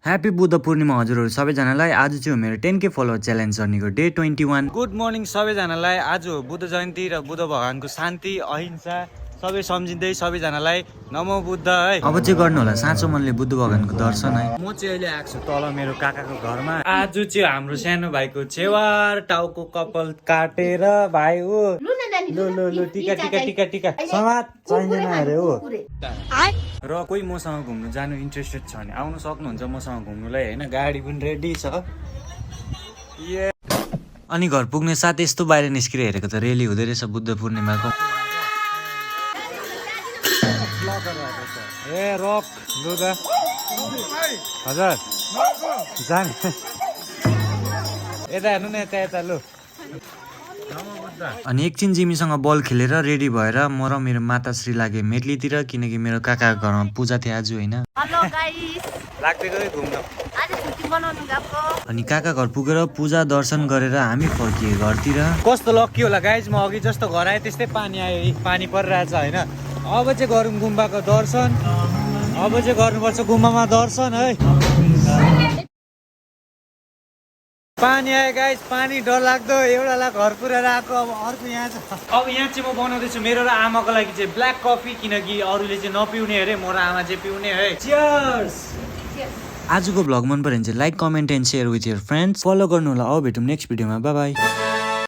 Happy Buddha Purnima हजुरहरू सबैजनालाई। आज चाहिँ हो मेरो 10K फलोवर च्यालेन्ज जर्नीको डे 21। गुड मर्निङ सबैजनालाई। आज हो बुद्ध जयन्ती र बुद्ध भगवानको शान्ति अहिंसा सबै सम्झिँदै सबैजनालाई नमो बुद्ध है। अब चाहिँ गर्नु होला साँचो मनले बुद्ध भगवानको दर्शन है। म चाहिँ अहिले आएको छु तल मेरो काकाको घरमा। आज चाहिँ हाम्रो सानो भाइको छेवार टाउको कपाल काटेर भाइ हो लो टिका टिका टिका टिका समाज चाहिँदैन अरे हो। र कोही मसँग घुम्नु जानु इन्ट्रेस्टेड छ भने आउनु सक्नुहुन्छ मसँग घुम्नुलाई होइन। गाडी पनि रेडी छ। अनि घर पुग्ने साथ यस्तो बाहिर निस्केर हेरेको त रेली हुँदै रहेछ बुद्ध पूर्णिमाको। ए रक लुगा हजुर जान यता हेर्नु न यता लु। अनि एकछिन जिमीसँग बल खेलेर रेडी भएर म र मेरो माताश्री लागे मेटलीतिर, किनकि मेरो काकाको घरमा पूजा थियो आज होइन। अनि काका घर पुगेर पूजा दर्शन गरेर हामी फर्किए घरतिर। कस्तो लक्की होला गाइज, म अघि जस्तो घर आएँ त्यस्तै पानी आयो, पानी परिरहेछ होइन। अब चाहिँ गरौँ गुम्बाको दर्शन। अब चाहिँ गर्नुपर्छ गुम्बामा दर्शन है। पानी आयो गाइस, पानी डर लाग्दो। एउटालाई घर पुऱ्याएर आएको, अब अर्को यहाँ छ। अब यहाँ चाहिँ म बनाउँदैछु मेरो र आमाको लागि चाहिँ ब्ल्याक कफी, किनकि अरूले चाहिँ नपिउने अरे, म र आमा चाहिँ पिउने है। चियर्स। आजको भ्लग मन पर्यो भने चाहिँ like comment and share with your friends. Follow गर्नु होला। अब भेटौँ नेक्स्ट भिडियोमा। Bye by.